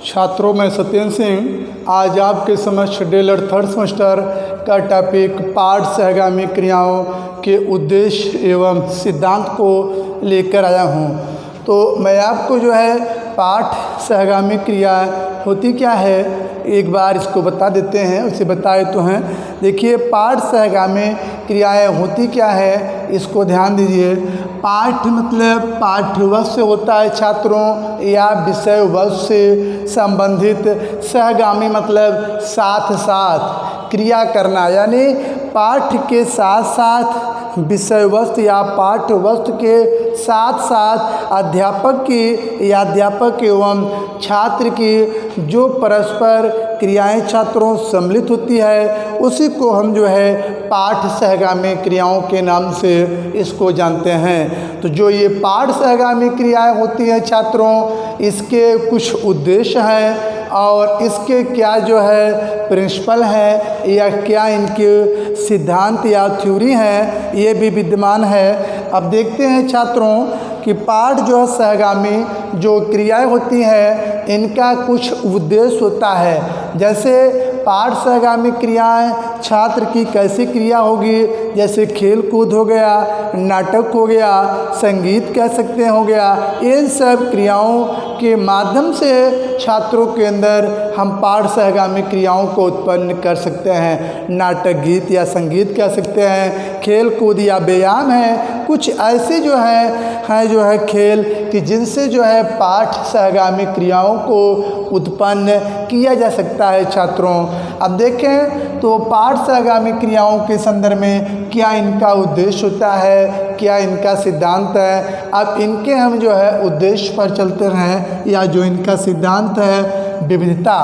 छात्रों में सत्येंद्र सिंह आज आपके समक्ष डीएलएड थर्ड सेमेस्टर का टॉपिक पाठ सहगामी क्रियाओं के उद्देश्य एवं सिद्धांत को लेकर आया हूँ। तो मैं आपको जो है पाठ सहगामी क्रिया होती क्या है एक बार इसको बता देते हैं, उसे बताए तो हैं। देखिए पाठ सहगामी क्रियाएं होती क्या है इसको ध्यान दीजिए। पाठ मतलब पाठ्यवस्तु से होता है छात्रों या विषय वस्तु से संबंधित। सहगामी मतलब साथ साथ क्रिया करना, यानी पाठ के साथ साथ विषय वस्तु या पाठ्य वस्तु के साथ साथ अध्यापक की या अध्यापक एवं छात्र की जो परस्पर क्रियाएं छात्रों सम्मिलित होती है उसी को हम जो है पाठ सहगामी क्रियाओं के नाम से इसको जानते हैं। तो जो ये पाठ सहगामी क्रियाएं होती हैं छात्रों, इसके कुछ उद्देश्य हैं और इसके क्या जो है प्रिंसिपल है या क्या इनके सिद्धांत या थ्योरी हैं ये भी विद्यमान है। अब देखते हैं छात्रों कि पाठ जो है सहगामी जो क्रियाएं होती हैं इनका कुछ उद्देश्य होता है। जैसे पाठ सहगामी क्रियाएं छात्र की कैसी क्रिया होगी, जैसे खेल कूद हो गया, नाटक हो गया, संगीत कह सकते हैं हो गया। इन सब क्रियाओं के माध्यम से छात्रों के अंदर हम पाठ सहगामी क्रियाओं को उत्पन्न कर सकते हैं। नाटक, गीत या संगीत कह सकते हैं, खेल कूद या व्यायाम है, कुछ ऐसे जो है खेल कि जिनसे जो है पाठ सहगामी क्रियाओं को उत्पन्न किया जा सकता है छात्रों। अब देखें तो पाठ सहगामी क्रियाओं के संदर्भ में क्या इनका उद्देश्य होता है, क्या इनका सिद्धांत है। अब इनके हम जो है उद्देश्य पर चलते रहें या जो इनका सिद्धांत है विविधता।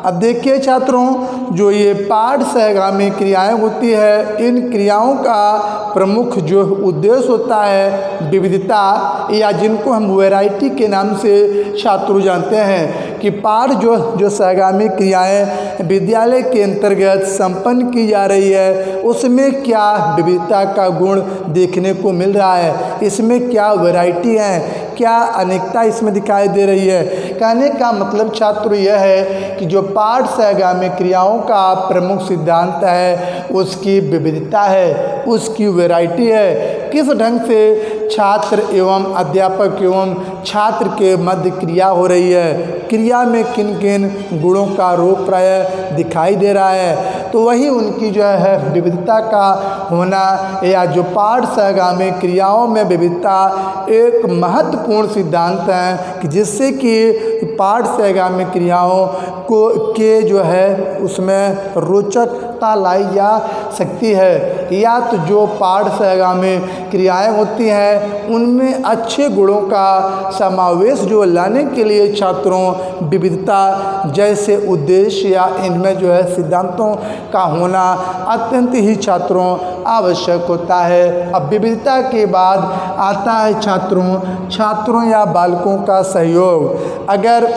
अब देखिए छात्रों जो ये पाठ सहगामी क्रियाएं होती है इन क्रियाओं का प्रमुख जो उद्देश्य होता है विविधता, या जिनको हम वैरायटी के नाम से छात्रों जानते हैं कि पाठ जो सहगामी क्रियाएं विद्यालय के अंतर्गत संपन्न की जा रही है उसमें क्या विविधता का गुण देखने को मिल रहा है, इसमें क्या वैरायटी है, क्या अनेकता इसमें दिखाई दे रही है। कहने का मतलब छात्रों यह है कि जो पाठ सहगामी क्रियाओं का प्रमुख सिद्धांत है उसकी विविधता है, उसकी वैरायटी है। किस ढंग से छात्र एवं अध्यापक एवं छात्र के मध्य क्रिया हो रही है, क्रिया में किन किन गुणों का रोप प्राय दिखाई दे रहा है, तो वही उनकी जो है विविधता का होना या जो पाठ सहगामी क्रियाओं में विविधता एक महत्वपूर्ण सिद्धांत है कि जिससे कि पाठ सहगामी क्रियाओं को के जो है उसमें रोचकता लाई जा सकती है। या तो जो पाठ सहगामी क्रियाएं होती हैं उनमें अच्छे गुणों का समावेश जो लाने के लिए छात्रों विविधता जैसे उद्देश्य या इनमें जो है सिद्धांतों का होना अत्यंत ही छात्रों आवश्यक होता है। अब विविधता के बाद आता है छात्रों या बालकों का सहयोग। अगर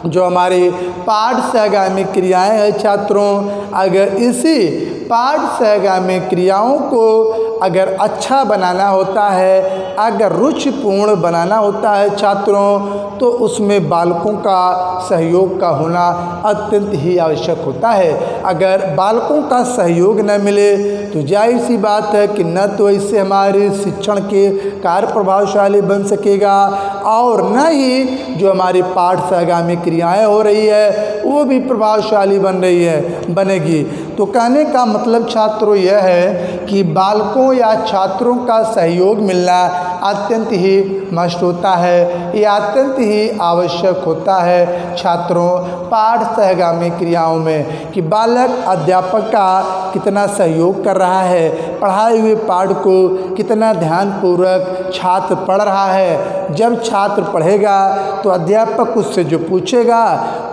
जो हमारी पाठ सहगामी क्रियाएं हैं छात्रों, अगर इसी पाठ सहगामी क्रियाओं को अगर अच्छा बनाना होता है, अगर रुचिपूर्ण बनाना होता है छात्रों, तो उसमें बालकों का सहयोग का होना अत्यंत ही आवश्यक होता है। अगर बालकों का सहयोग न मिले तो जाहिर सी बात है कि न तो इससे हमारे शिक्षण के कार्य प्रभावशाली बन सकेगा और न ही जो हमारी पाठ सहगामी क्रियाएं हो रही है वो भी प्रभावशाली बनेगी। तो कहने का मतलब छात्रों यह है कि बालकों या छात्रों का सहयोग मिलना अत्यंत ही मस्ट होता है, यह अत्यंत ही आवश्यक होता है छात्रों पाठ सहगामी क्रियाओं में कि बालक अध्यापक का कितना सहयोग कर रहा है, पढ़ाए हुए पाठ को कितना ध्यानपूर्वक छात्र पढ़ रहा है। जब छात्र पढ़ेगा तो अध्यापक उससे जो पूछेगा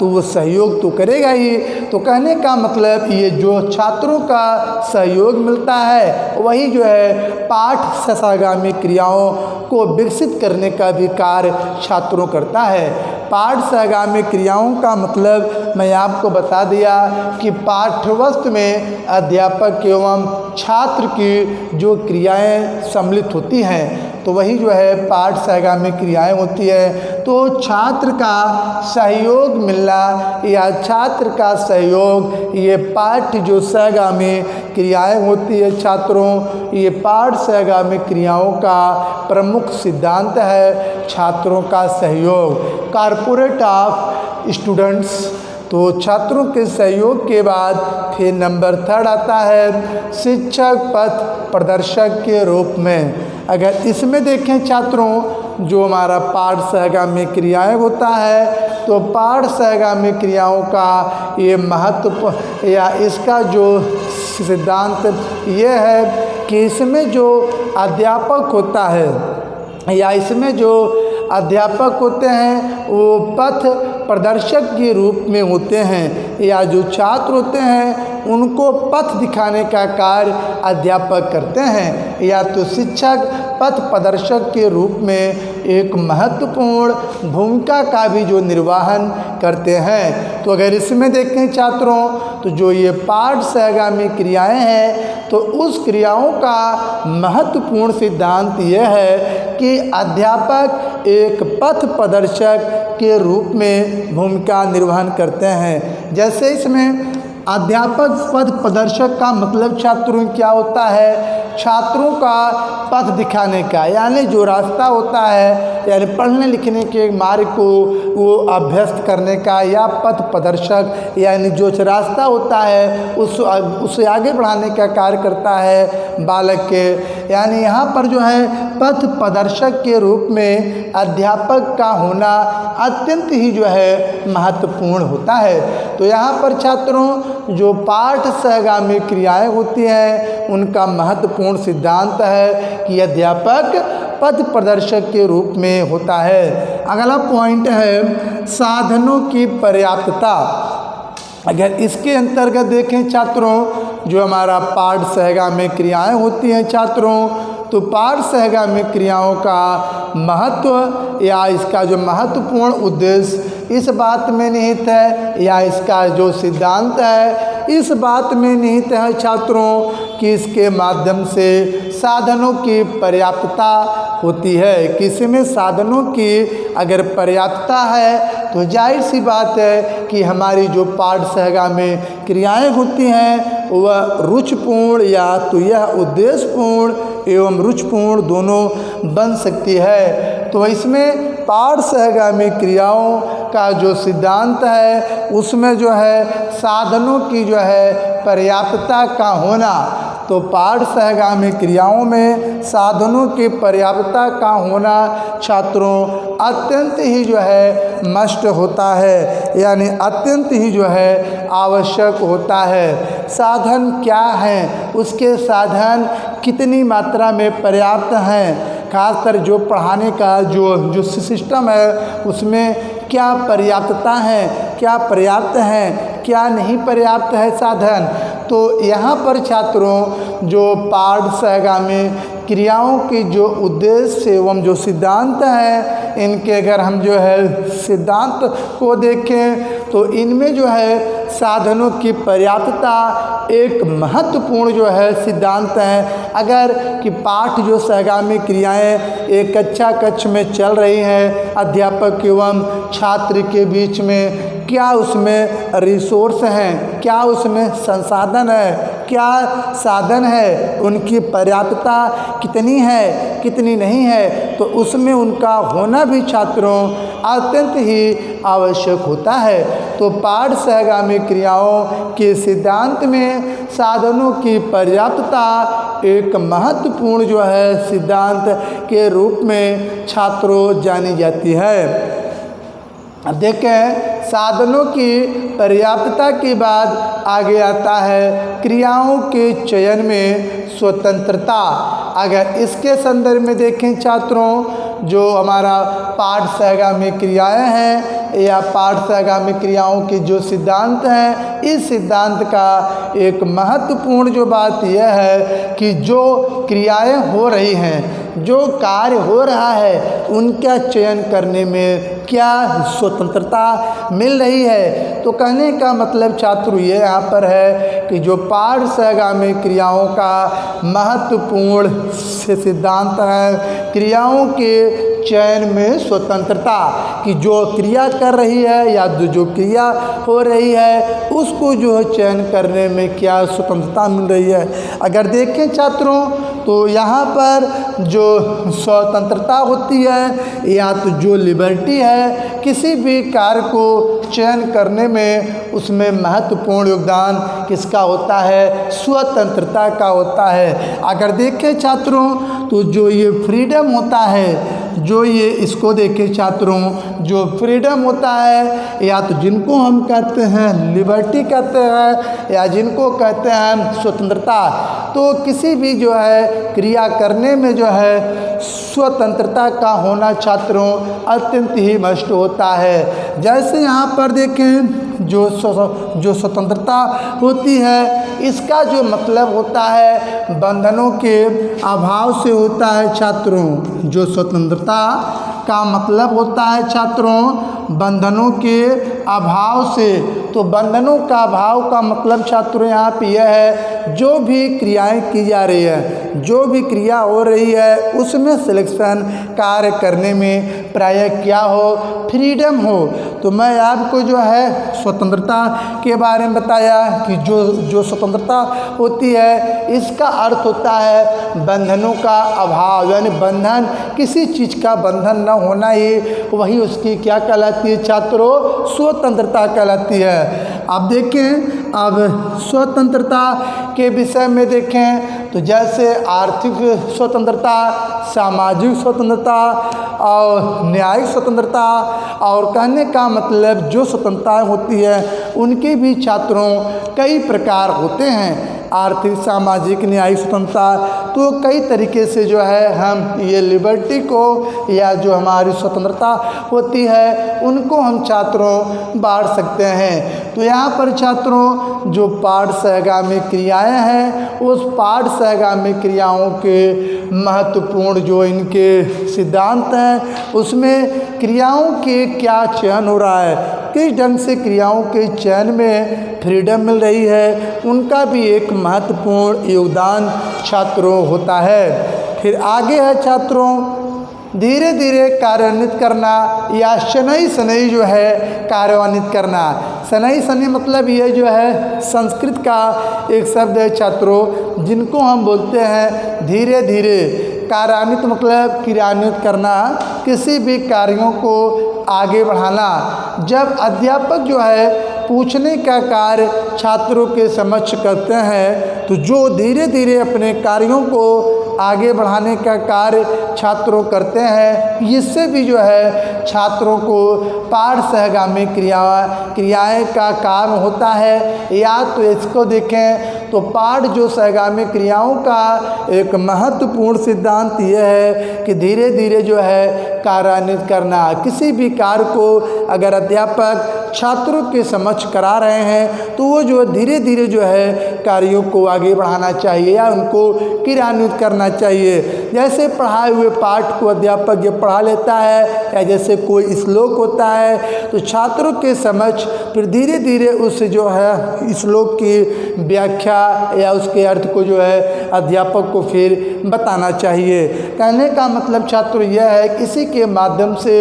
तो वो सहयोग तो करेगा ही। तो कहने का मतलब ये जो छात्रों का सहयोग मिलता है वही जो है पाठ सहगामी क्रियाओं को विकसित करने का भी कार्य छात्रों करता है। पाठ सहगामी क्रियाओं का मतलब मैं आपको बता दिया कि पाठ्यवस्तु में अध्यापक एवं छात्र की जो क्रियाएं सम्मिलित होती हैं तो वही जो है पाठ सहगामी क्रियाएं होती है। तो छात्र का सहयोग मिलना या छात्र का सहयोग, ये पाठ जो सहगामी क्रियाएं होती है छात्रों, ये पाठ सहगामी क्रियाओं का प्रमुख सिद्धांत है छात्रों का सहयोग। कॉर्पोरेट ऑफ स्टूडेंट्स, तो छात्रों के सहयोग के बाद फिर नंबर 3 आता है शिक्षक पथ प्रदर्शक के रूप में। अगर इसमें देखें छात्रों, जो हमारा पाठ सहगामी क्रियाएं होता है, तो पाठ सहगामी क्रियाओं का ये महत्व या इसका जो सिद्धांत ये है कि इसमें जो अध्यापक होता है या इसमें जो अध्यापक होते हैं वो पथ प्रदर्शक के रूप में होते हैं, या जो छात्र होते हैं उनको पथ दिखाने का कार्य अध्यापक करते हैं, या तो शिक्षक पथ प्रदर्शक के रूप में एक महत्वपूर्ण भूमिका का भी जो निर्वहन करते हैं। तो अगर इसमें देखें छात्रों, तो जो ये पाठ सहगामी क्रियाएं हैं, तो उस क्रियाओं का महत्वपूर्ण सिद्धांत यह है कि अध्यापक एक पथ प्रदर्शक के रूप में भूमिका निर्वहन करते हैं। जैसे इसमें अध्यापक पथ प्रदर्शक का मतलब छात्रों क्या होता है, छात्रों का पथ दिखाने का, यानी जो रास्ता होता है, यानी पढ़ने लिखने के मार्ग को वो अभ्यस्त करने का, या पथ प्रदर्शक यानी जो रास्ता होता है उसे आगे बढ़ाने का कार्य करता है बालक के। यानी यहाँ पर जो है पथ प्रदर्शक के रूप में अध्यापक का होना अत्यंत ही जो है महत्वपूर्ण होता है। तो यहाँ पर छात्रों जो पाठ सहगामी क्रियाएं होती हैं उनका महत्वपूर्ण सिद्धांत है कि अध्यापक पथ प्रदर्शक के रूप में होता है। अगला पॉइंट है साधनों की पर्याप्तता। अगर इसके अंतर्गत देखें छात्रों, जो हमारा पाठ सहगामी क्रियाएं होती हैं छात्रों, तो पाठ सहगामी क्रियाओं का महत्व या इसका जो महत्वपूर्ण उद्देश्य इस बात में निहित है, या इसका जो सिद्धांत है इस बात में निहित है छात्रों कि इसके माध्यम से साधनों की पर्याप्तता होती है। किसी में साधनों की अगर पर्याप्तता है तो जाहिर सी बात है कि हमारी जो पाठ सहगामी क्रियाएं होती हैं वह रुचिपूर्ण या तो यह उद्देश्यपूर्ण एवं रुचिपूर्ण दोनों बन सकती है। तो इसमें पाठ सहगामी क्रियाओं का जो सिद्धांत है उसमें जो है साधनों की जो है पर्याप्तता का होना, तो पाठ सहगामी क्रियाओं में साधनों की पर्याप्तता का होना छात्रों अत्यंत ही जो है मस्ट होता है, यानी अत्यंत ही जो है आवश्यक होता है। साधन क्या हैं, उसके साधन कितनी मात्रा में पर्याप्त हैं, खासकर जो पढ़ाने का जो सिस्टम है उसमें क्या पर्याप्तता है, क्या पर्याप्त हैं, क्या नहीं पर्याप्त है साधन। तो यहाँ पर छात्रों जो पाठ सहगामी क्रियाओं की जो उद्देश्य एवं जो सिद्धांत हैं इनके अगर हम जो है सिद्धांत को देखें तो इनमें जो है साधनों की पर्याप्तता एक महत्वपूर्ण जो है सिद्धांत है। अगर कि पाठ जो सहगामी क्रियाएं एक कक्षा में चल रही हैं अध्यापक एवं छात्र के बीच में, क्या उसमें रिसोर्स हैं, क्या उसमें संसाधन है, क्या साधन है, उनकी पर्याप्तता कितनी है कितनी नहीं है, तो उसमें उनका होना भी छात्रों अत्यंत ही आवश्यक होता है। तो पाठ सहगामी क्रियाओं के सिद्धांत में साधनों की पर्याप्तता एक महत्वपूर्ण जो है सिद्धांत के रूप में छात्रों जानी जाती है। अब देखें साधनों की पर्याप्तता के बाद आगे आता है क्रियाओं के चयन में स्वतंत्रता। अगर इसके संदर्भ में देखें छात्रों, जो हमारा पाठ सहगामी क्रियाएं हैं या पाठ से आगामी क्रियाओं के जो सिद्धांत हैं, इस सिद्धांत का एक महत्वपूर्ण जो बात यह है कि जो क्रियाएं हो रही हैं, जो कार्य हो रहा है, उनका चयन करने में क्या स्वतंत्रता मिल रही है। तो कहने का मतलब छात्र ये यहाँ पर है कि जो पाठ से आगामी क्रियाओं का महत्वपूर्ण सिद्धांत है, क्रियाओं के चयन में स्वतंत्रता, कि जो क्रिया कर रही है या जो क्रिया हो रही है उसको जो है चयन करने में क्या स्वतंत्रता मिल रही है। अगर देखें छात्रों तो यहाँ पर जो स्वतंत्रता होती है या तो जो लिबर्टी है, किसी भी कार्य को चयन करने में उसमें महत्वपूर्ण योगदान किसका होता है, स्वतंत्रता का होता है। अगर देखें छात्रों तो जो ये फ्रीडम होता है, जो ये इसको देखें छात्रों, जो फ्रीडम होता है या तो जिनको हम कहते हैं लिबर्टी कहते हैं या जिनको कहते हैं स्वतंत्रता, तो किसी भी जो है क्रिया करने में जो है स्वतंत्रता का होना छात्रों अत्यंत ही मस्ट होता है। जैसे यहाँ पर देखें जो स्वतंत्रता होती है, इसका जो मतलब होता है बंधनों के अभाव से होता है छात्रों। जो स्वतंत्रता का मतलब होता है छात्रों बंधनों के अभाव से। तो बंधनों का अभाव का मतलब छात्रों यहाँ पे यह है, जो भी क्रियाएं की जा रही है, जो भी क्रिया हो रही है उसमें सिलेक्शन कार्य करने में प्रायः क्या हो, फ्रीडम हो। तो मैं आपको जो है स्वतंत्रता के बारे में बताया कि जो स्वतंत्रता होती है इसका अर्थ होता है बंधनों का अभाव, यानी बंधन, किसी चीज़ का बंधन न होना ही वही उसकी क्या कहलाती है छात्रों, स्वतंत्रता कहलाती है। अब देखें, अब स्वतंत्रता के विषय में देखें तो जैसे आर्थिक स्वतंत्रता, सामाजिक स्वतंत्रता और न्यायिक स्वतंत्रता, और कहने का मतलब जो स्वतंत्रताएं होती है उनके भी छात्रों कई प्रकार होते हैं। आर्थिक, सामाजिक, न्यायिक स्वतंत्रता, तो कई तरीके से जो है हम ये लिबर्टी को या जो हमारी स्वतंत्रता होती है उनको हम छात्रों बांट सकते हैं। तो यहाँ पर छात्रों जो पाठ सहगामी क्रियाएं हैं, उस पाठ सहगामी क्रियाओं के महत्वपूर्ण जो इनके सिद्धांत हैं उसमें क्रियाओं के क्या चयन हो रहा है, किस ढंग से क्रियाओं के चयन में फ्रीडम मिल रही है, उनका भी एक महत्वपूर्ण योगदान छात्रों होता है। फिर आगे है छात्रों धीरे धीरे कार्यान्वित करना या शनैः शनैः जो है कार्यान्वित करना। शनैः शनैः मतलब ये जो है संस्कृत का एक शब्द है छात्रों, जिनको हम बोलते हैं धीरे धीरे। कार्यान्वित मतलब क्रियान्वित करना, किसी भी कार्यों को आगे बढ़ाना। जब अध्यापक जो है पूछने का कार्य छात्रों के समक्ष करते हैं तो जो धीरे धीरे अपने कार्यों को आगे बढ़ाने का कार्य छात्रों करते हैं, इससे भी जो है छात्रों को पाठ सहगामी क्रियाएं का काम होता है। या तो इसको देखें तो पाठ जो सहगामी क्रियाओं का एक महत्वपूर्ण सिद्धांत यह है कि धीरे धीरे जो है कार्यान्वित करना। किसी भी कार्य को अगर अध्यापक छात्रों के समक्ष करा रहे हैं तो वो जो धीरे धीरे जो है कार्यों को आगे बढ़ाना चाहिए या उनको क्रियान्वित करना चाहिए। जैसे पढ़ाए हुए पाठ को अध्यापक जब पढ़ा लेता है या जैसे कोई श्लोक होता है तो छात्रों के समक्ष फिर धीरे धीरे उस जो है श्लोक की व्याख्या या उसके अर्थ को जो है अध्यापक को फिर बताना चाहिए। कहने का मतलब छात्र यह है कि इसी के माध्यम से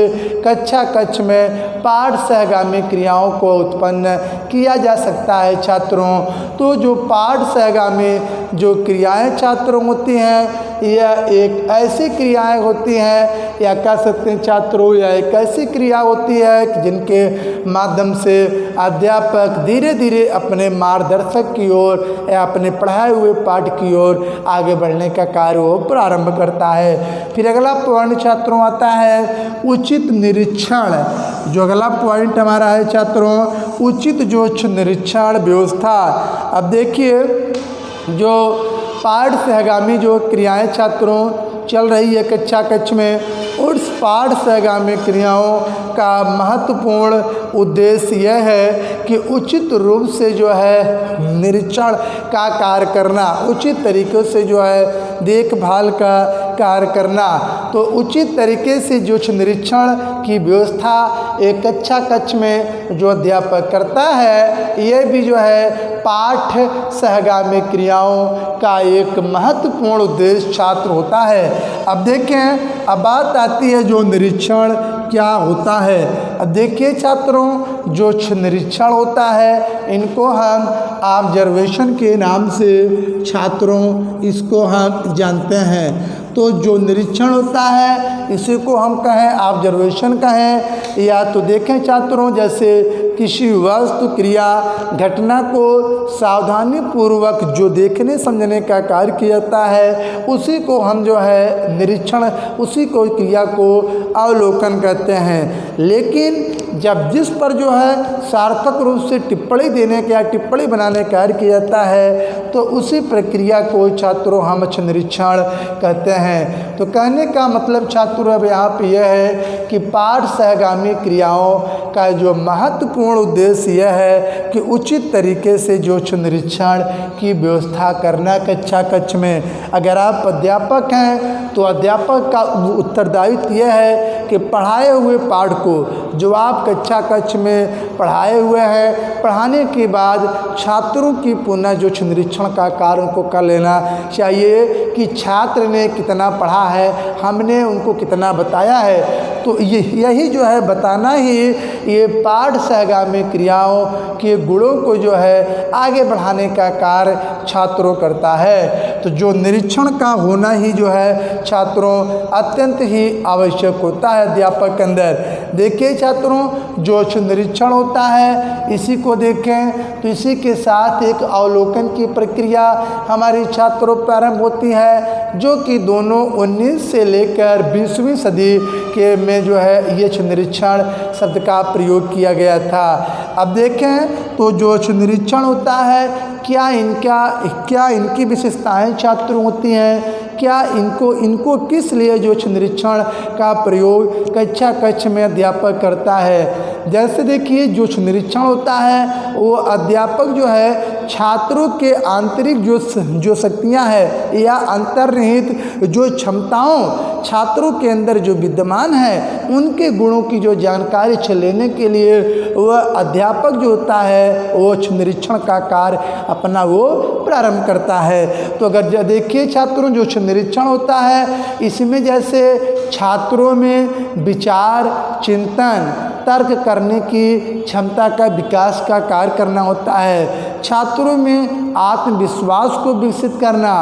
कक्षा कक्ष में पाठ सहगामी क्रियाओं को उत्पन्न किया जा सकता है छात्रों। तो जो पाठ सहगामी जो क्रियाएं छात्रों होती हैं, यह एक ऐसी क्रियाएं होती हैं या कह सकते हैं छात्रों यह एक ऐसी क्रिया होती है कि जिनके माध्यम से अध्यापक धीरे धीरे अपने मार्गदर्शक की ओर या अपने पढ़ाए हुए पाठ की ओर आगे बढ़ने का कार्य वो प्रारंभ करता है। फिर अगला पॉइंट छात्रों आता है उचित निरीक्षण। जो अगला पॉइंट हमारा है छात्रों उचित जो निरीक्षण व्यवस्था। अब देखिए जो पाठ सहगामी जो क्रियाएं छात्रों चल रही है कक्षा कक्ष में, उस पाठ सहगामी क्रियाओं का महत्वपूर्ण उद्देश्य यह है कि उचित रूप से जो है निरीक्षण का कार्य करना, उचित तरीक़े से जो है देखभाल का कार्य करना। तो उचित तरीके से जो निरीक्षण की व्यवस्था एक कक्षा कक्ष में जो अध्यापक करता है, यह भी जो है पाठ सहगामी क्रियाओं का एक महत्वपूर्ण उद्देश्य छात्र होता है। अब देखें, अब बात आती है जो निरीक्षण क्या होता है। अब देखिए छात्रों, जो निरीक्षण होता है इनको हम ऑब्जर्वेशन के नाम से छात्रों इसको हम जानते हैं। तो जो निरीक्षण होता है इसी को हम कहें ऑब्जर्वेशन कहें, या तो देखें छात्रों जैसे किसी वस्तु क्रिया घटना को सावधानी पूर्वक जो देखने समझने का कार्य किया जाता है उसी को हम जो है निरीक्षण, उसी को क्रिया को अवलोकन कहते हैं। लेकिन जब जिस पर जो है सार्थक रूप से टिप्पणी देने का या टिप्पणी बनाने का कार्य किया जाता है तो उसी प्रक्रिया को छात्रों हम निरीक्षण कहते हैं। तो कहने का मतलब छात्रों अब यहाँ पे यह है कि पाठ सहगामी क्रियाओं का जो महत्वपूर्ण उद्देश्य यह है कि उचित तरीके से जो निरीक्षण की व्यवस्था करना कक्षा कक्ष में। अगर आप अध्यापक हैं तो अध्यापक का उत्तरदायित्व यह है कि पढ़ाए हुए पाठ को जो आप कक्षा कक्ष में पढ़ाए हुए हैं, पढ़ाने के बाद छात्रों की पुनः जो निरीक्षण का कार्य उनको कर लेना चाहिए कि छात्र ने कितना पढ़ा है, हमने उनको कितना बताया है। तो यही जो है बताना ही ये पाठ सहगामी क्रियाओं के गुणों को जो है आगे बढ़ाने का कार्य छात्रों करता है। तो जो निरीक्षण का होना ही जो है छात्रों अत्यंत ही आवश्यक होता है अध्यापक के अंदर। देखिए छात्रों, जो निरीक्षण होता है इसी को देखें तो इसी के साथ एक अवलोकन की प्रक्रिया हमारी छात्रों प्रारंभ होती है, जो कि दोनों 19 से लेकर 20वीं सदी के में जो है ये निरीक्षण शब्द का प्रयोग किया गया था। अब देखें तो जो निरीक्षण होता है क्या इनकी विशेषताएं छात्रों होती हैं, क्या इनको किस लिए जो निरीक्षण का प्रयोग कक्षा कक्ष में अध्यापक करता है। जैसे देखिए, जो निरीक्षण होता है वो अध्यापक जो है छात्रों के आंतरिक जो शक्तियां हैं या अंतर्निहित जो क्षमताओं छात्रों के अंदर जो विद्यमान है उनके गुणों की जो जानकारी लेने के लिए वह अध्यापक जो होता है वो निरीक्षण का कार्य अपना वो प्रारंभ करता है। तो अगर देखिए छात्रों, जो निरीक्षण होता है इसमें जैसे छात्रों में विचार, चिंतन, तर्क करने की क्षमता का विकास का कार्य करना होता है, छात्रों में आत्मविश्वास को विकसित करना,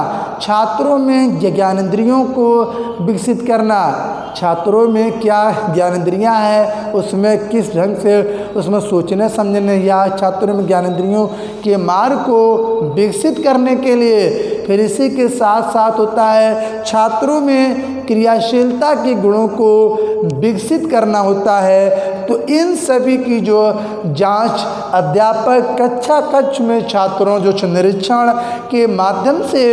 छात्रों में ज्ञानेंद्रियों को विकसित करना, छात्रों में क्या ज्ञानेंद्रियां हैं उसमें किस ढंग से उसमें सोचने समझने या छात्रों में ज्ञानेंद्रियों के मार्ग को विकसित करने के लिए। फिर इसी के साथ साथ होता है छात्रों में क्रियाशीलता के गुणों को विकसित करना होता है। तो इन सभी की जो जांच अध्यापक कक्षा कक्ष में छात्रों जो निरीक्षण के माध्यम से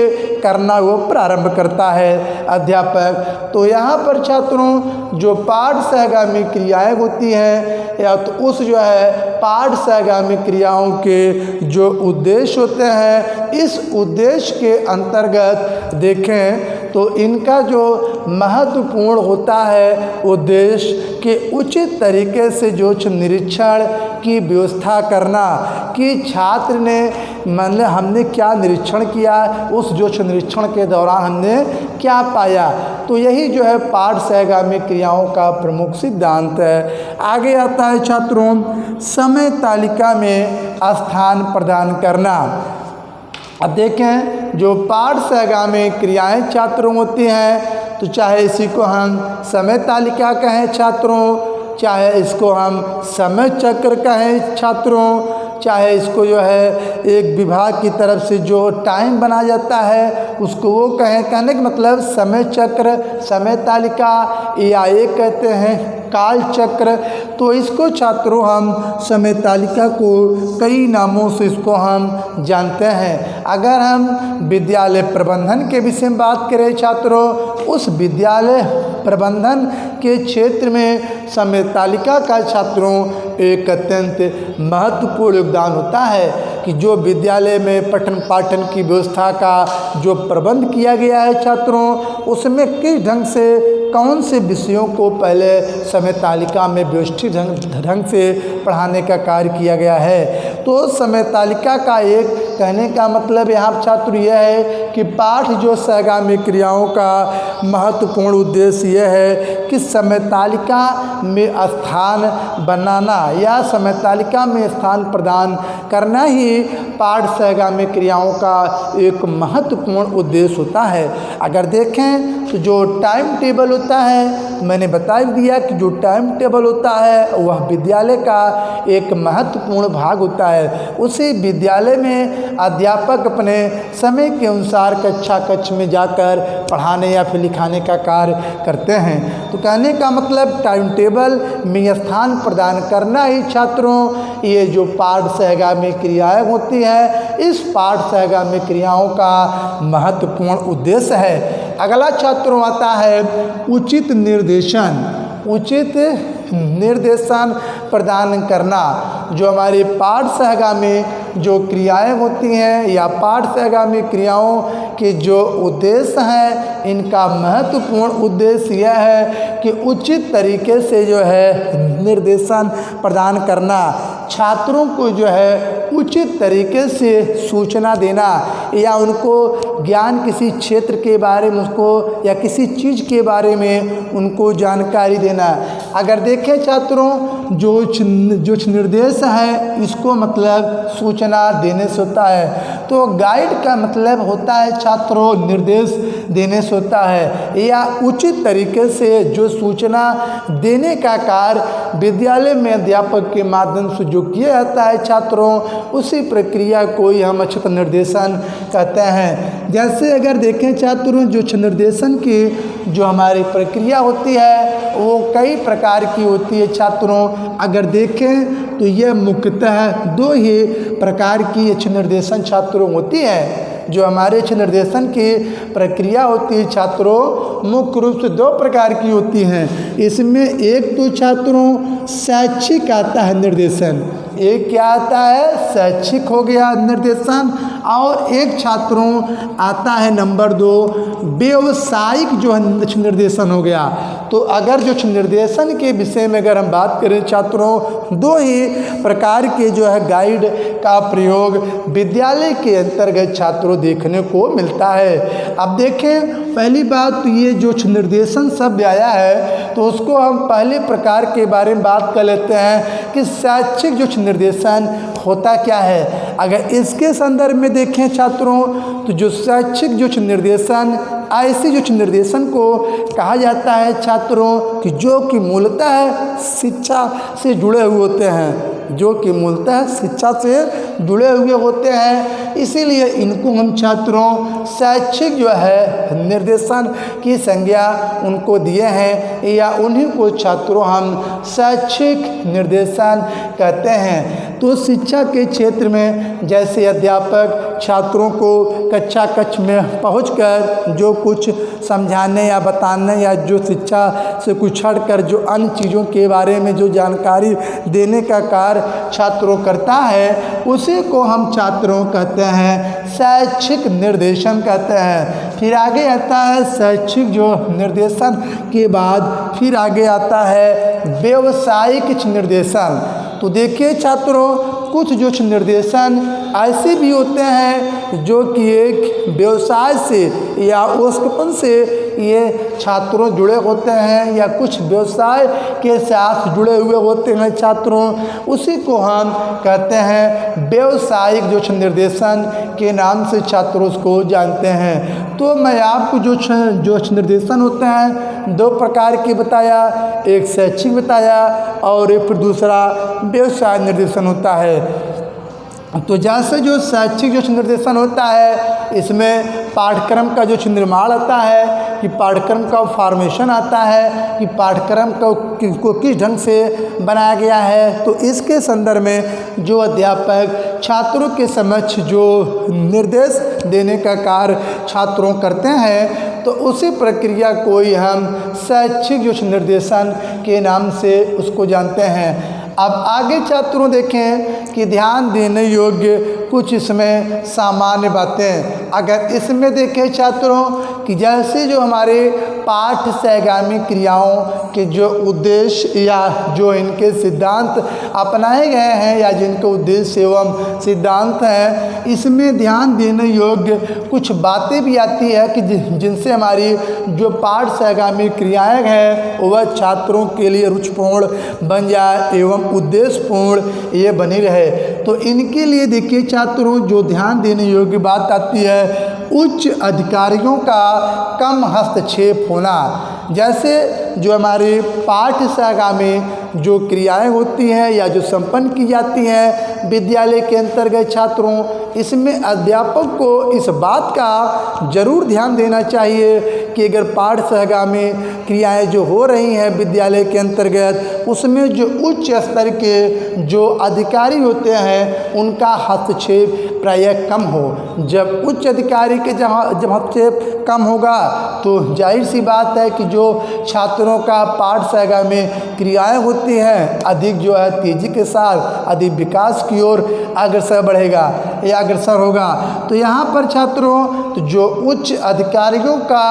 करना वो प्रारंभ करता है अध्यापक। तो यहाँ पर छात्रों जो पाठ सहगामी क्रियाएं होती हैं या तो उस जो है पाठ सहगामी क्रियाओं के जो उद्देश्य होते हैं, इस उद्देश्य के अंतर्गत देखें तो इनका जो महत्वपूर्ण होता है उद्देश्य के उचित तरीके से जो निरीक्षण की व्यवस्था करना कि छात्र ने मतलब हमने क्या निरीक्षण किया, उस जो निरीक्षण के दौरान हमने क्या पाया। तो यही जो है पाठ सहगामी क्रियाओं का प्रमुख सिद्धांत है। आगे आता है छात्रों समय तालिका में स्थान प्रदान करना। अब देखें जो पाठ सहगामी क्रियाएं छात्रों होती हैं तो चाहे इसी को हम समय तालिका कहें छात्रों, चाहे इसको हम समय चक्र कहें छात्रों, चाहे इसको जो है एक विभाग की तरफ से जो टाइम बनाया जाता है उसको वो कहने का मतलब समय चक्र, समय तालिका, या एक कहते हैं काल चक्र। तो इसको छात्रों हम समय तालिका को कई नामों से इसको हम जानते हैं। अगर हम विद्यालय प्रबंधन के विषय में बात करें छात्रों, उस विद्यालय प्रबंधन के क्षेत्र में समय तालिका का छात्रों एक अत्यंत महत्वपूर्ण योगदान होता है कि जो विद्यालय में पठन पाठन की व्यवस्था का जो प्रबंध किया गया है छात्रों, उसमें किस ढंग से कौन से विषयों को पहले समय तालिका में व्यवस्थित ढंग से पढ़ाने का कार्य किया गया है। तो समय तालिका का एक कहने का मतलब यहाँ छात्र यह है कि पाठ जो सहगामी क्रियाओं का महत्वपूर्ण उद्देश्य यह है कि समय तालिका में स्थान बनाना या समय तालिका में स्थान प्रदान करना ही पाठ सहगामी क्रियाओं का एक महत्वपूर्ण उद्देश्य होता है। अगर देखें तो जो टाइम टेबल होता है, मैंने बता दिया कि जो टाइम टेबल होता है वह विद्यालय का एक महत्वपूर्ण भाग होता है। उसी विद्यालय में अध्यापक अपने समय के अनुसार कक्ष में जाकर पढ़ाने या फिर लिखाने का कार्य करते हैं। तो कहने का मतलब टाइम टेबल में स्थान प्रदान करना ही छात्रों ये जो पाठ सहगामी क्रियाएं होती है, इस पाठ सहगामी क्रियाओं का महत्वपूर्ण उद्देश्य है। अगला छात्रों आता है उचित निर्देशन। उचित निर्देशन प्रदान करना। जो हमारी पाठ सहगामी जो क्रियाएं होती हैं या पाठ सहगामी क्रियाओं के जो उद्देश्य हैं, इनका महत्वपूर्ण उद्देश्य यह है कि उचित तरीके से जो है निर्देशन प्रदान करना, छात्रों को जो है उचित तरीके से सूचना देना या उनको ज्ञान किसी क्षेत्र के बारे में उसको या किसी चीज़ के बारे में उनको जानकारी देना। अगर देखें छात्रों जो निर्देश है इसको मतलब सूचना देने से होता है। तो गाइड का मतलब होता है छात्रों निर्देश देने से होता है या उचित तरीके से जो सूचना देने का कार्य विद्यालय में अध्यापक के माध्यम से जो किया जाता है छात्रों, उसी प्रक्रिया को ही हम अच्छे निर्देशन कहते हैं। जैसे अगर देखें छात्रों जो निर्देशन की जो हमारी प्रक्रिया होती है वो कई प्रकार की होती है छात्रों। अगर देखें तो यह मुख्यतः दो ही प्रकार की अच्छे निर्देशन छात्रों होती है। जो हमारे अच्छे निर्देशन की प्रक्रिया होती है छात्रों मुख्य रूप से दो प्रकार की होती हैं। इसमें एक तो छात्रों शैक्षिक आता है निर्देशन, एक क्या आता है शैक्षिक हो गया निर्देशन, और एक छात्रों आता है नंबर 2 व्यावसायिक जो निर्देशन हो गया। तो अगर जो निर्देशन के विषय में अगर हम बात करें छात्रों, दो ही प्रकार के जो है गाइड का प्रयोग विद्यालय के अंतर्गत छात्रों देखने को मिलता है। अब देखें पहली बात तो ये जो निर्देशन शब्द आया है तो उसको हम पहले प्रकार के बारे में बात कर लेते हैं कि शैक्षिक जो निर्देशन होता क्या है। अगर इसके संदर्भ में देखें छात्रों तो जो शैक्षिक जो निर्देशन ऐसे जो निर्देशन को कहा जाता है छात्रों कि जो कि मूलतः शिक्षा से जुड़े हुए होते हैं, जो कि मूलतः शिक्षा से जुड़े हुए होते हैं, इसीलिए इनको हम छात्रों शैक्षिक जो है निर्देशन की संज्ञा उनको दिए हैं या उन्हीं को छात्रों हम शैक्षिक निर्देशन कहते हैं। तो शिक्षा के क्षेत्र में जैसे अध्यापक छात्रों को कक्ष में पहुंचकर जो कुछ समझाने या बताने या जो शिक्षा से कुछ हटकर जो अन्य चीज़ों के बारे में जो जानकारी देने का कार्य छात्रों करता है, उसी को हम छात्रों कहते हैं शैक्षिक निर्देशन कहते हैं। फिर आगे आता है शैक्षिक जो निर्देशन के बाद फिर आगे आता है व्यावसायिक निर्देशन। तो देखिए छात्रों कुछ जो निर्देशन ऐसे भी होते हैं जो कि एक व्यवसाय से या उसकपन से ये छात्रों जुड़े होते हैं या कुछ व्यवसाय के साथ जुड़े हुए होते हैं छात्रों, उसी को हम कहते हैं व्यावसायिक जो निर्देशन के नाम से छात्रों उसको जानते हैं। तो मैं आपको जो निर्देशन होते हैं दो प्रकार के बताया, एक शैक्षिक बताया और एक फिर दूसरा व्यवसाय निर्देशन होता है। तो जैसे जो शैक्षिक जो निर्देशन होता है, इसमें पाठ्यक्रम का जो निर्माण आता है कि पाठ्यक्रम का फॉर्मेशन आता है कि पाठ्यक्रम को किस ढंग से बनाया गया है। तो इसके संदर्भ में जो अध्यापक छात्रों के समक्ष जो निर्देश देने का कार्य छात्रों करते हैं, तो उसी प्रक्रिया को ही हम शैक्षिक जो निर्देशन के नाम से उसको जानते हैं। अब आगे छात्रों देखें कि ध्यान देने योग्य कुछ इसमें सामान्य बातें। अगर इसमें देखें छात्रों कि जैसे जो हमारे पाठ सहगामी क्रियाओं के जो उद्देश्य या जो इनके सिद्धांत अपनाए गए हैं या जिनके उद्देश्य एवं सिद्धांत हैं, इसमें ध्यान देने योग्य कुछ बातें भी आती है कि जिनसे जो पाठ सहगामी क्रियाएँ हैं वह छात्रों के लिए रुचिपूर्ण बन जाए एवं उद्देश्यपूर्ण ये बनी रहे। तो इनके लिए देखिए छात्रों, जो ध्यान देने योग्य बात आती है उच्च अधिकारियों का कम हस्तक्षेप होना। जैसे जो हमारे पाठ सहगामी जो क्रियाएं होती हैं या जो संपन्न की जाती हैं विद्यालय के अंतर्गत छात्रों, इसमें अध्यापक को इस बात का जरूर ध्यान देना चाहिए कि अगर पाठ सहगामी क्रियाएं जो हो रही हैं विद्यालय के अंतर्गत, उसमें जो उच्च स्तर के जो अधिकारी होते हैं उनका हस्तक्षेप प्रायः कम हो। जब उच्च अधिकारी के जब हस्तक्षेप कम होगा तो जाहिर सी बात है कि जो छात्रों का पाठ सहगामी क्रियाएं होती हैं अधिक जो है तेज़ी के साथ अधिक विकास की ओर अग्रसर बढ़ेगा या अग्रसर होगा। तो यहाँ पर छात्रों तो जो उच्च अधिकारियों का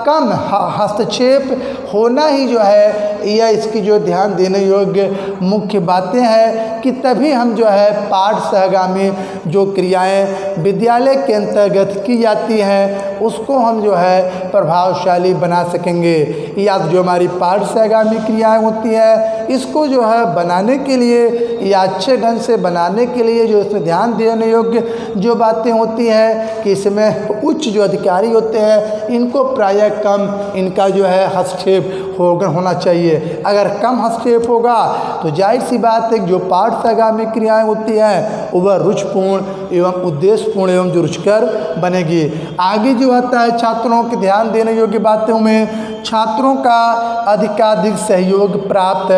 कम हस्तक्षेप होना ही जो है यह इसकी जो ध्यान देने योग्य मुख्य बातें हैं कि तभी हम जो है पाठ सहगामी जो क्रियाएं विद्यालय के अंतर्गत की जाती हैं उसको हम जो है प्रभावशाली बना सकेंगे। या जो हमारी पाठ सहगामी क्रियाएं होती हैं इसको जो है बनाने के लिए या अच्छे ढंग से बनाने के लिए जो इसमें ध्यान देने योग्य जो बातें होती हैं कि इसमें उच्च जो अधिकारी होते हैं इनको प्रायः कम इनका जो है हस्तक्षेप होना चाहिए। अगर कम हस्तक्षेप होगा तो जाहिर सी बात है जो पाठ सहगामी क्रियाएं होती हैं वह रुचिपूर्ण एवं उद्देश्यपूर्ण एवं जो रुचिकर बनेगी। आगे जो आता है छात्रों के ध्यान देने योग्य बातों में छात्रों का अधिकाधिक सहयोग प्राप्त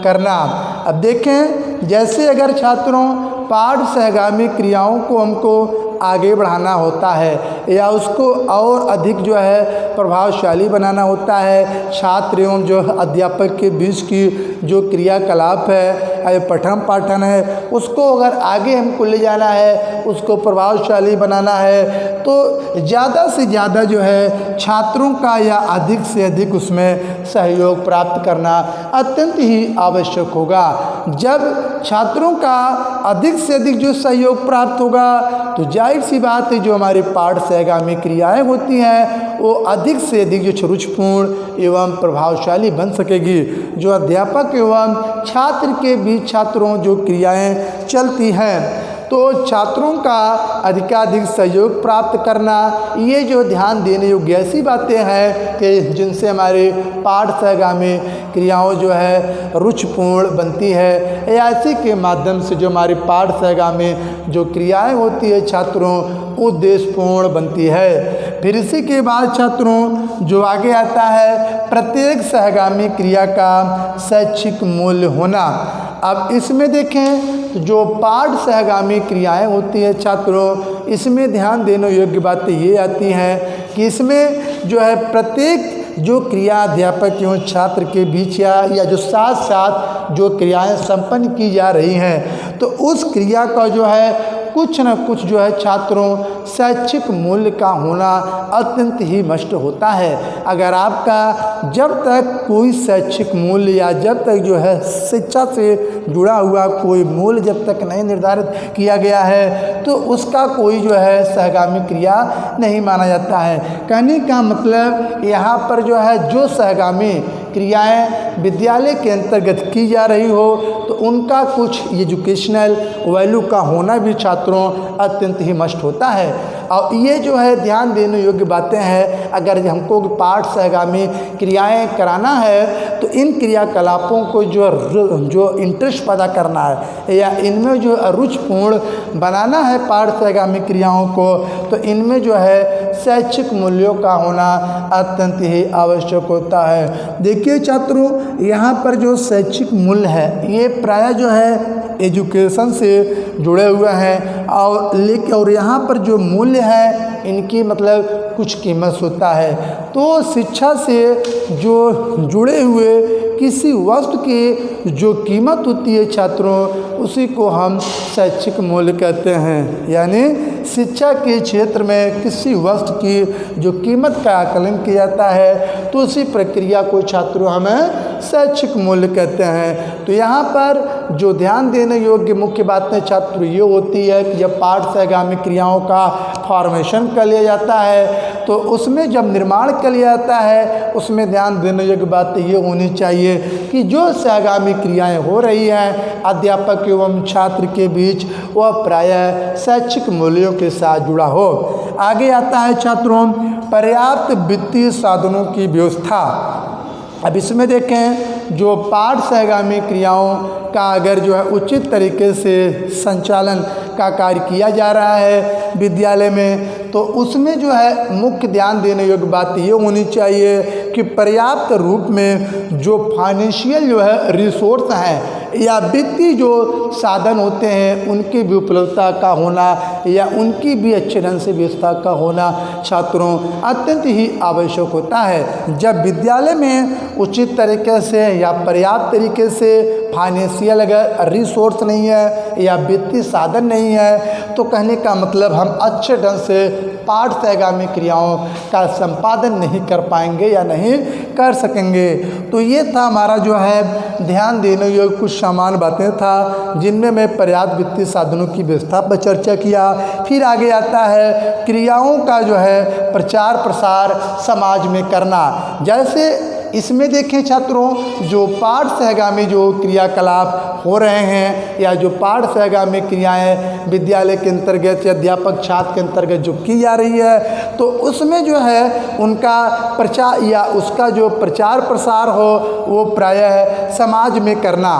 करना। अब देखें जैसे अगर छात्रों पाठ सहगामी क्रियाओं को हमको आगे बढ़ाना होता है या उसको और अधिक जो है प्रभावशाली बनाना होता है, छात्र एवं जो अध्यापक के बीच की जो क्रियाकलाप है पठन पाठन है उसको अगर आगे हमको ले जाना है, उसको प्रभावशाली बनाना है तो ज़्यादा से ज़्यादा जो है छात्रों का या अधिक से अधिक उसमें सहयोग प्राप्त करना अत्यंत ही आवश्यक होगा। जब छात्रों का अधिक से अधिक जो सहयोग प्राप्त होगा तो जाहिर सी बात है जो हमारी पाठ सहगामी क्रियाएं होती हैं वो अधिक से अधिक जो रुचिपूर्ण एवं प्रभावशाली बन सकेगी। जो अध्यापक एवं छात्र के बीच छात्रों जो क्रियाएं चलती हैं तो छात्रों का अधिकाधिक सहयोग प्राप्त करना ये जो ध्यान देने योग्य ऐसी बातें हैं कि जिनसे हमारे पाठ सहगामी क्रियाओं जो है रुचिपूर्ण बनती है या इसी के माध्यम से जो हमारी पाठ सहगामी जो क्रियाएं होती है छात्रों उद्देश्यपूर्ण बनती है। फिर इसी के बाद छात्रों जो आगे आता है प्रत्येक सहगामी क्रिया का शैक्षिक मूल्य होना। अब इसमें देखें तो जो पाठ सहगामी क्रियाएं होती है छात्रों, इसमें ध्यान देने योग्य बातें ये आती हैं कि इसमें जो है प्रत्येक जो क्रिया अध्यापक एवं छात्र के बीच या जो साथ साथ जो क्रियाएं संपन्न की जा रही हैं तो उस क्रिया का जो है कुछ न कुछ जो है छात्रों शैक्षिक मूल्य का होना अत्यंत ही मस्ट होता है। अगर आपका जब तक कोई शैक्षिक मूल्य या जब तक जो है शिक्षा से जुड़ा हुआ कोई मूल्य जब तक नहीं निर्धारित किया गया है तो उसका कोई जो है सहगामी क्रिया नहीं माना जाता है। कहने का मतलब यहाँ पर जो है जो सहगामी क्रियाएं विद्यालय के अंतर्गत की जा रही हो तो उनका कुछ एजुकेशनल वैल्यू का होना भी छात्रों अत्यंत ही मस्ट होता है। और ये जो है ध्यान देने योग्य बातें हैं। अगर हमको पाठ सहगामी क्रियाएं कराना है तो इन क्रियाकलापों को जो इंटरेस्ट पैदा करना है या इनमें जो रुचिपूर्ण बनाना है पाठ सहगामी क्रियाओं को, तो इनमें जो है शैक्षिक मूल्यों का होना अत्यंत ही आवश्यक होता है। देखिए छात्रों, यहाँ पर जो शैक्षिक मूल्य है ये प्रायः जो है एजुकेशन से जुड़े हुए हैं और यहाँ पर जो मूल्य है इनकी मतलब कुछ कीमत होता है। तो शिक्षा से जो जुड़े हुए किसी वस्तु की जो कीमत होती है छात्रों, उसी को हम शैक्षिक मूल्य कहते हैं। यानी शिक्षा के क्षेत्र में किसी वस्तु की जो कीमत का आकलन किया जाता है तो उसी प्रक्रिया को छात्रों हमें शैक्षिक मूल्य कहते हैं। तो यहाँ पर जो ध्यान देने योग्य मुख्य बातें छात्रों ये होती है कि जब पाठ सहगामी क्रियाओं का फॉर्मेशन कर लिया जाता है तो उसमें जब निर्माण कर लिया जाता है उसमें ध्यान देने योग्य बात ये होनी चाहिए कि जो सहगामी क्रियाएं हो रही हैं अध्यापक एवं छात्र के बीच वह प्रायः शैक्षिक मूल्यों के साथ जुड़ा हो। आगे आता है छात्रों पर्याप्त वित्तीय साधनों की व्यवस्था। अब इसमें देखें जो पाठ सहगामी क्रियाओं का अगर जो है उचित तरीके से संचालन का कार्य किया जा रहा है विद्यालय में, तो उसमें जो है मुख्य ध्यान देने योग्य बात ये होनी चाहिए कि पर्याप्त रूप में जो फाइनेंशियल जो है रिसोर्स हैं या वित्तीय जो साधन होते हैं उनकी भी उपलब्धता का होना या उनकी भी अच्छे ढंग से व्यवस्था का होना छात्रों अत्यंत ही आवश्यक होता है। जब विद्यालय में उचित तरीके से या पर्याप्त तरीके से फाइनेंशियल अगर रिसोर्स नहीं है या वित्तीय साधन नहीं है तो कहने का मतलब हम अच्छे ढंग से पाठ सहगामी क्रियाओं का संपादन नहीं कर पाएंगे या नहीं कर सकेंगे। तो ये था हमारा जो है ध्यान देने योग्य कुछ सामान्य बातें था जिनमें मैं पर्याप्त वित्तीय साधनों की व्यवस्था पर चर्चा किया। फिर आगे आता है क्रियाओं का जो है प्रचार प्रसार समाज में करना। जैसे इसमें देखें छात्रों जो पाठ सहगामी जो क्रियाकलाप हो रहे हैं या जो पाठ सहगामी क्रियाएं विद्यालय के अंतर्गत या अध्यापक छात्र के अंतर्गत जो की जा रही है तो उसमें जो है उनका प्रचार या उसका जो प्रचार प्रसार हो वो प्रायः समाज में करना।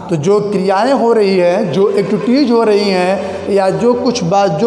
तो जो क्रियाएं हो रही हैं जो एक्टिविटीज़ हो रही हैं या जो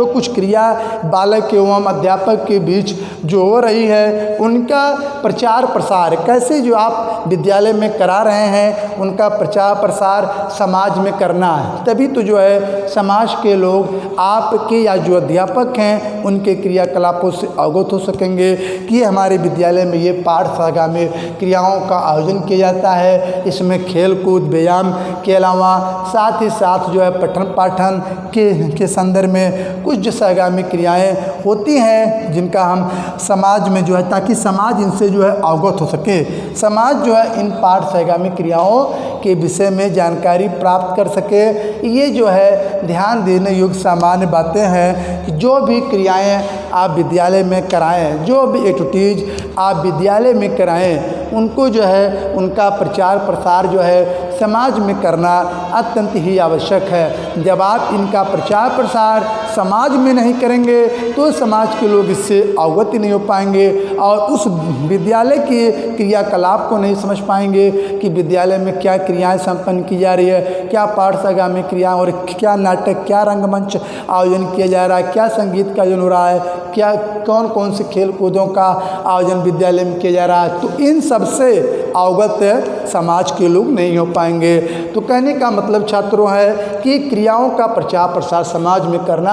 कुछ क्रिया बालक एवं अध्यापक के बीच जो हो रही है उनका प्रचार प्रसार कैसे जो आप विद्यालय में करा रहे हैं उनका प्रचार प्रसार समाज में करना है। तभी तो जो है समाज के लोग आपके या जो अध्यापक हैं उनके क्रियाकलापों से अवगत हो सकेंगे कि ये हमारे विद्यालय में ये पाठ सहगामी क्रियाओं का आयोजन किया जाता है। इसमें खेल कूद व्यायाम के अलावा साथ ही साथ जो है पठन पाठन के संदर्भ में कुछ जो सहगामी क्रियाएँ होती हैं जिनका हम समाज में जो है ताकि समाज इनसे जो है अवगत हो सके। समाज जो है इन पाठ सहगामी क्रियाओं के विषय में जानकारी प्राप्त कर सके। ये जो है ध्यान देने योग्य सामान्य बातें हैं कि जो भी क्रियाएं आप विद्यालय में कराएं, जो भी एक्टिविटीज़ आप विद्यालय में कराएं उनको जो है उनका प्रचार प्रसार जो है समाज में करना अत्यंत ही आवश्यक है। जब आप इनका प्रचार प्रसार समाज में नहीं करेंगे तो समाज के लोग इससे अवगत नहीं हो पाएंगे और उस विद्यालय के क्रियाकलाप को नहीं समझ पाएंगे कि विद्यालय में क्या क्रियाएं संपन्न की जा रही है, क्या पाठ सहगामी क्रिया और क्या नाटक क्या रंगमंच आयोजन किया जा रहा है, क्या संगीत का आयोजन हो रहा है, क्या कौन कौन से खेल कूदों का आयोजन विद्यालय में किया जा रहा है। तो इन सब से अवगत समाज के लोग नहीं हो पाएंगे। तो कहने का मतलब छात्रों है कि क्रियाओं का प्रचार प्रसार समाज में करना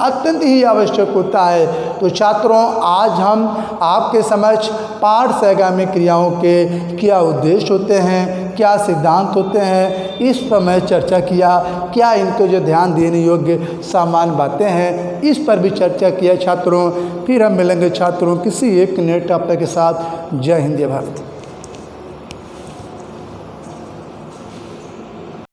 अत्यंत ही आवश्यक होता है। तो छात्रों आज हम आपके समक्ष पाठ सहगामी क्रियाओं के क्या उद्देश्य होते हैं, क्या सिद्धांत होते हैं, इस पर मैं चर्चा किया। क्या इनको जो ध्यान देने योग्य सामान्य बातें हैं इस पर भी चर्चा किया छात्रों। फिर हम मिलेंगे छात्रों किसी एक नए टॉपिक के साथ। जय हिंद जय भारत।